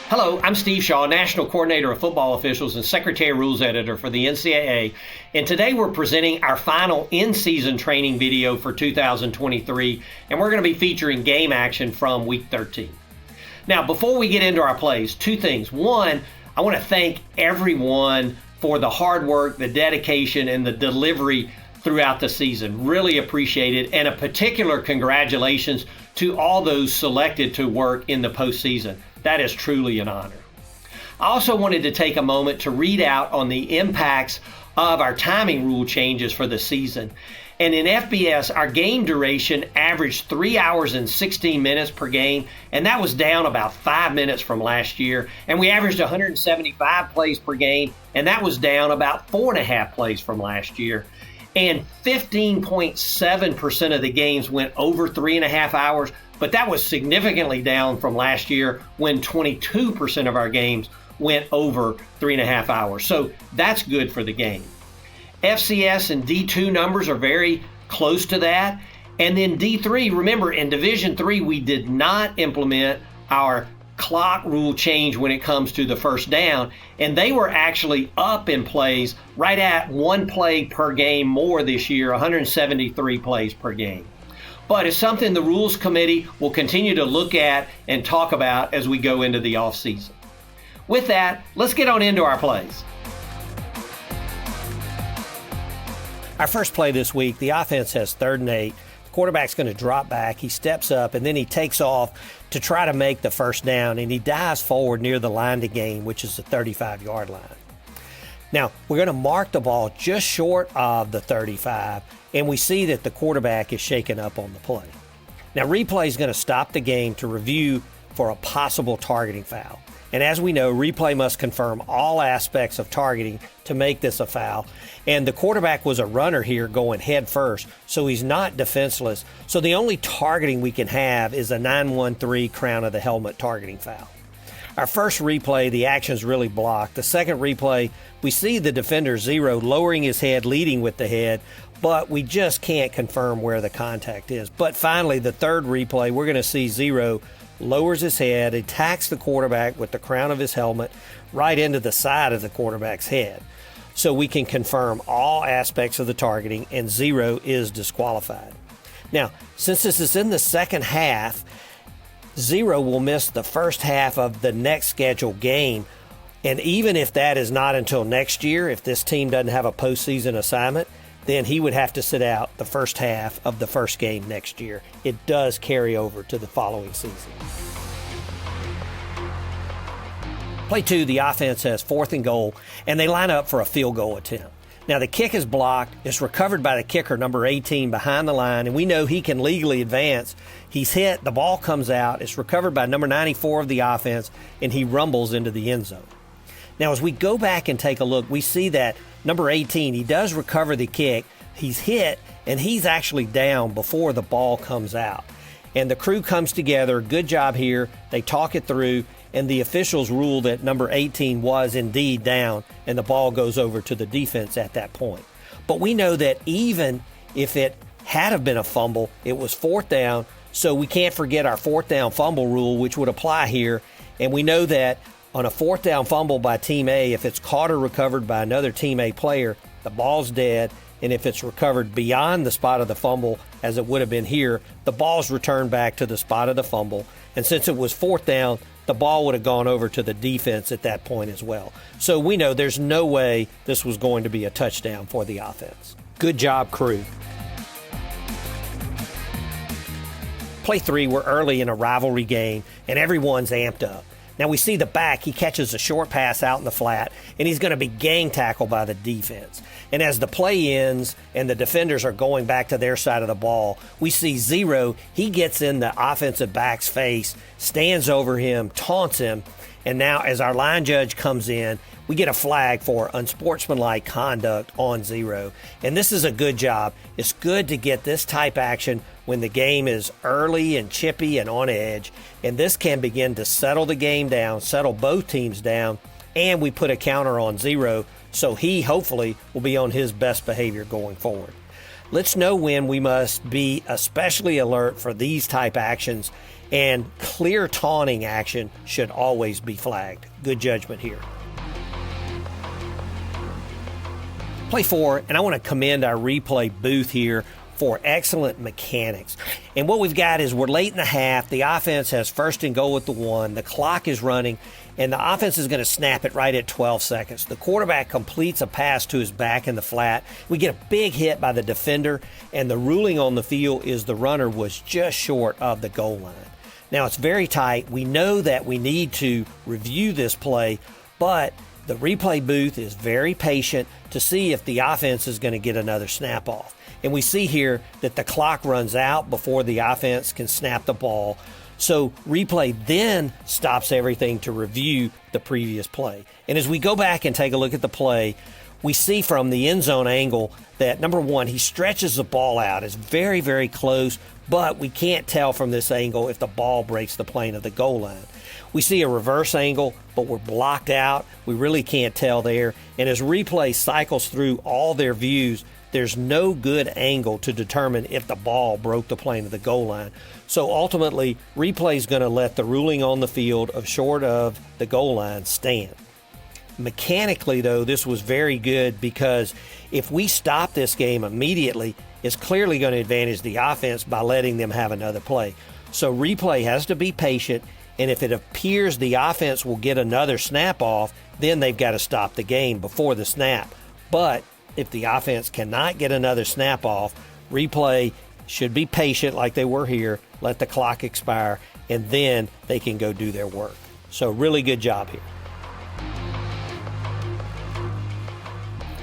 Hello, I'm Steve Shaw, National Coordinator of Football Officials and Secretary Rules Editor for the NCAA, and today we're presenting our final in-season training video for 2023, and we're going to be featuring game action from Week 13. Now, before we get into our plays, two things. One, I want to thank everyone for the hard work, the dedication, and the delivery throughout the season. Really appreciate it, and a particular congratulations to all those selected to work in the postseason. That is truly an honor. I also wanted to take a moment to read out on the impacts of our timing rule changes for the season. And in FBS, our game duration averaged 3 hours and 16 minutes per game, and that was down about 5 minutes from last year. And we averaged 175 plays per game, and that was down about 4.5 plays from last year. And 15.7% of the games went over 3.5 hours, but that was significantly down from last year when 22% of our games went over 3.5 hours. So that's good for the game. FCS and D2 numbers are very close to that. And then D3, remember in Division III, we did not implement our clock rule change when it comes to the first down, and they were actually up in plays right at 1 play per game more this year, 173 plays per game. But it's something the Rules Committee will continue to look at and talk about as we go into the offseason. With that, let's get on into our plays. Our first play this week, the offense has 3rd and 8. The quarterback's going to drop back. He steps up, and then he takes off to try to make the first down, and he dives forward near the line to gain, which is the 35-yard line. Now, we're going to mark the ball just short of the 35, and we see that the quarterback is shaken up on the play. Now, replay is going to stop the game to review for a possible targeting foul. And as we know, replay must confirm all aspects of targeting to make this a foul. And the quarterback was a runner here going head first, so he's not defenseless. So the only targeting we can have is a 9-1-3 crown of the helmet targeting foul. Our first replay, the action's really blocked. The second replay, we see the defender Zero lowering his head, leading with the head, but we just can't confirm where the contact is. But finally, the third replay, we're going to see Zero lowers his head, attacks the quarterback with the crown of his helmet right into the side of the quarterback's head. So we can confirm all aspects of the targeting, and Zero is disqualified. Now, since this is in the second half, Zero will miss the first half of the next scheduled game. And even if that is not until next year, if this team doesn't have a postseason assignment, then he would have to sit out the first half of the first game next year. It does carry over to the following season. Play 2, the offense has 4th and goal, and they line up for a field goal attempt. Now, the kick is blocked. It's recovered by the kicker, number 18, behind the line, and we know he can legally advance. He's hit. The ball comes out. It's recovered by number 94 of the offense, and he rumbles into the end zone. Now, as we go back and take a look, we see that number 18, he does recover the kick. He's hit, and he's actually down before the ball comes out. And the crew comes together. Good job here. They talk it through, and the officials rule that number 18 was indeed down, and the ball goes over to the defense at that point. But we know that even if it had have been a fumble, it was 4th down, so we can't forget our 4th down fumble rule, which would apply here. And we know that on a 4th down fumble by Team A, if it's caught or recovered by another Team A player, the ball's dead. And if it's recovered beyond the spot of the fumble, as it would have been here, the ball's returned back to the spot of the fumble. And since it was 4th down, the ball would have gone over to the defense at that point as well. So we know there's no way this was going to be a touchdown for the offense. Good job, crew. Play 3, we're early in a rivalry game, and everyone's amped up. Now we see the back, he catches a short pass out in the flat, and he's going to be gang tackled by the defense. And as the play ends and the defenders are going back to their side of the ball, we see Zero, he gets in the offensive back's face, stands over him, taunts him, and now as our line judge comes in, we get a flag for unsportsmanlike conduct on Zero. And this is a good job. It's good to get this type action when the game is early and chippy and on edge. And this can begin to settle the game down, settle both teams down, and we put a counter on Zero, so he hopefully will be on his best behavior going forward. Let's know when we must be especially alert for these type actions, and clear taunting action should always be flagged. Good judgment here. Play 4, and I want to commend our replay booth here for excellent mechanics. And what we've got is we're late in the half. The offense has first and goal at the 1. The clock is running, and the offense is going to snap it right at 12 seconds. The quarterback completes a pass to his back in the flat. We get a big hit by the defender, and the ruling on the field is the runner was just short of the goal line. Now, it's very tight. We know that we need to review this play, but the replay booth is very patient to see if the offense is going to get another snap off. And we see here that the clock runs out before the offense can snap the ball. So replay then stops everything to review the previous play. And as we go back and take a look at the play, we see from the end zone angle that, number one, he stretches the ball out. It's very, very close, but we can't tell from this angle if the ball breaks the plane of the goal line. We see a reverse angle, but we're blocked out. We really can't tell there. And as replay cycles through all their views, there's no good angle to determine if the ball broke the plane of the goal line. So ultimately, replay is going to let the ruling on the field of short of the goal line stand. Mechanically, though, this was very good, because if we stop this game immediately, it's clearly going to advantage the offense by letting them have another play. So replay has to be patient, and if it appears the offense will get another snap off, then they've got to stop the game before the snap. But if the offense cannot get another snap off, replay should be patient like they were here, let the clock expire, and then they can go do their work. So really good job here.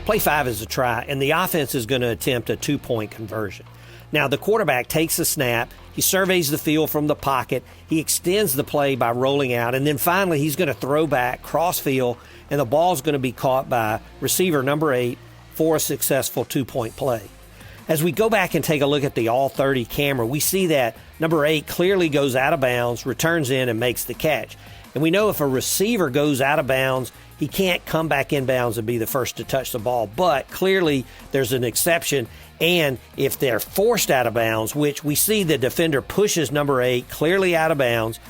Play 5 is a try, and the offense is going to attempt a 2-point conversion. Now, the quarterback takes the snap, he surveys the field from the pocket, he extends the play by rolling out, and then finally he's going to throw back cross-field, and the ball's going to be caught by receiver number 8 for a successful 2-point play. As we go back and take a look at the All 30 camera, we see that number 8 clearly goes out of bounds, returns in, and makes the catch. And we know if a receiver goes out of bounds, he can't come back in bounds and be the first to touch the ball. But clearly there's an exception, and if they're forced out of bounds, which we see the defender pushes number 8 clearly out of bounds,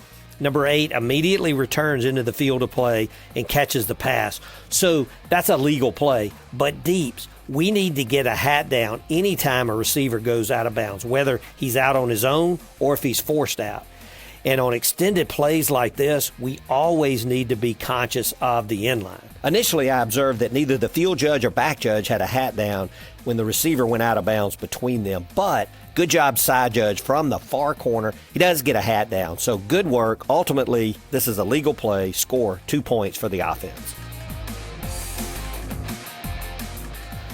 number 8 immediately returns into the field of play and catches the pass. So that's a legal play. But Deeps, we need to get a hat down anytime a receiver goes out of bounds, whether he's out on his own or if he's forced out. And on extended plays like this, we always need to be conscious of the end line. Initially, I observed that neither the field judge or back judge had a hat down when the receiver went out of bounds between them. But good job, side judge, from the far corner. He does get a hat down. So good work. Ultimately, this is a legal play. Score 2 points for the offense.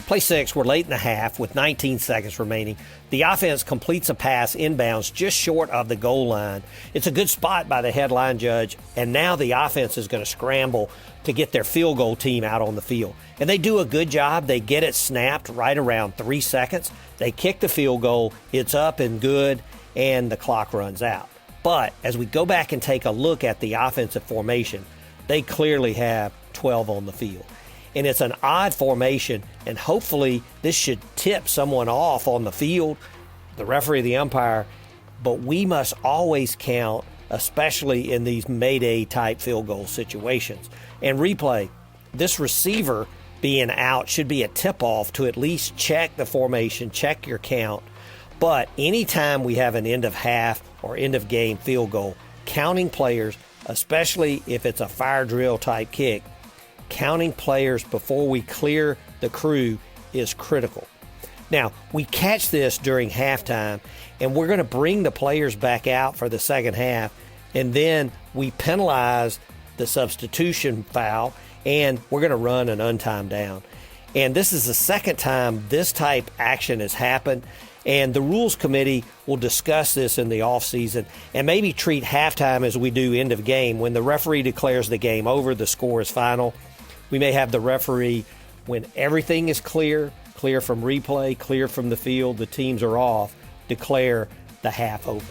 Play 6, we're late in the half with 19 seconds remaining. The offense completes a pass inbounds just short of the goal line. It's a good spot by the headline judge, and now the offense is going to scramble to get their field goal team out on the field. And they do a good job. They get it snapped right around 3 seconds. They kick the field goal. It's up and good, and the clock runs out. But as we go back and take a look at the offensive formation, they clearly have 12 on the field. And it's an odd formation, and hopefully this should tip someone off on the field, the referee, the umpire, but we must always count, especially in these Mayday type field goal situations. And replay, this receiver being out should be a tip-off to at least check the formation, check your count. But anytime we have an end of half or end of game field goal, counting players, especially if it's a fire drill type kick, counting players before we clear the crew is critical. Now, we catch this during halftime, and we're going to bring the players back out for the second half, and then we penalize the substitution foul, and we're going to run an untimed down. And this is the second time this type action has happened, and the Rules Committee will discuss this in the offseason and maybe treat halftime as we do end of game. When the referee declares the game over, the score is final. We may have the referee, when everything is clear from replay, clear from the field, the teams are off, declare the half over.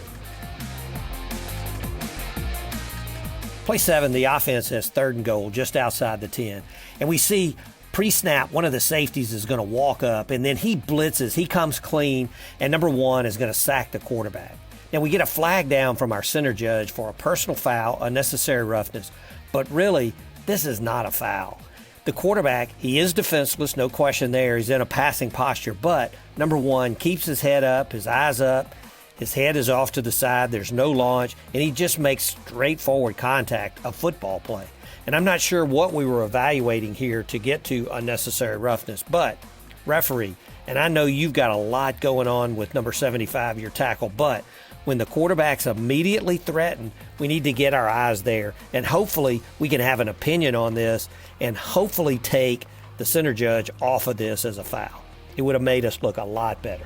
Play 7, the offense has 3rd and goal just outside the 10. And we see Pre-snap, one of the safeties is going to walk up, and then he blitzes. He comes clean, and number one is going to sack the quarterback. Now, we get a flag down from our center judge for a personal foul, unnecessary roughness, but really, this is not a foul. The quarterback, he is defenseless, no question there. He's in a passing posture, but number one keeps his head up, his eyes up, his head is off to the side, there's no launch, and he just makes straightforward contact, a football play. And I'm not sure what we were evaluating here to get to unnecessary roughness, but referee, and I know you've got a lot going on with number 75, your tackle, but when the quarterback's immediately threatened, we need to get our eyes there. And hopefully we can have an opinion on this and hopefully take the center judge off of this as a foul. It would have made us look a lot better.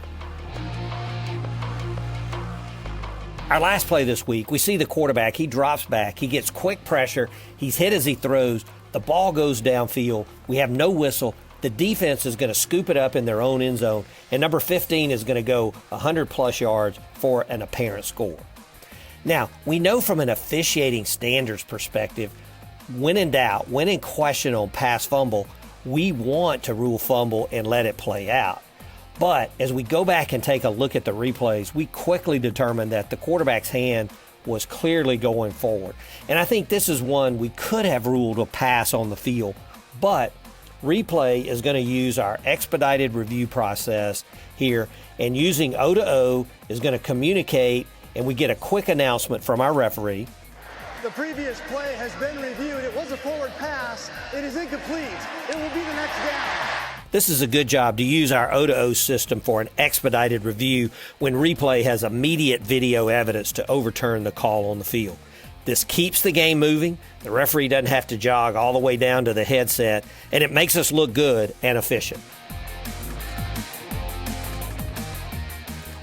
Our last play this week, we see the quarterback. He drops back. He gets quick pressure. He's hit as he throws. The ball goes downfield. We have no whistle. The defense is going to scoop it up in their own end zone, and number 15 is going to go 100-plus yards for an apparent score. Now, we know from an officiating standards perspective, when in doubt, when in question on pass fumble, we want to rule fumble and let it play out. But as we go back and take a look at the replays, we quickly determined that the quarterback's hand was clearly going forward. And I think this is one we could have ruled a pass on the field, but replay is going to use our expedited review process here, and using O to O is going to communicate, and we get a quick announcement from our referee. The previous play has been reviewed. It was a forward pass. It is incomplete. It will be the next down. This is a good job to use our O to O system for an expedited review when replay has immediate video evidence to overturn the call on the field. This keeps the game moving. The referee doesn't have to jog all the way down to the headset, and it makes us look good and efficient.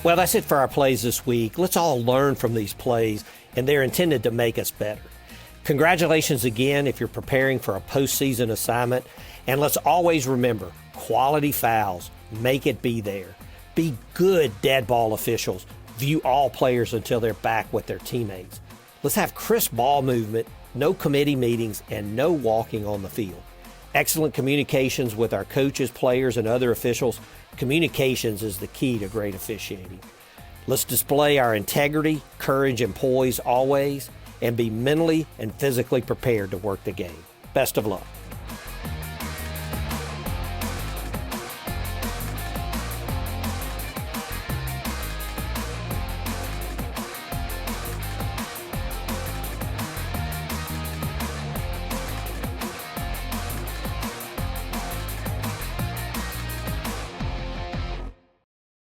Well, that's it for our plays this week. Let's all learn from these plays, and they're intended to make us better. Congratulations again if you're preparing for a postseason assignment, and let's always remember, quality fouls, make it be there. Be good dead ball officials. View all players until they're back with their teammates. Let's have crisp ball movement, no committee meetings, and no walking on the field. Excellent communications with our coaches, players, and other officials. Communications is the key to great officiating. Let's display our integrity, courage, and poise always, and be mentally and physically prepared to work the game. Best of luck.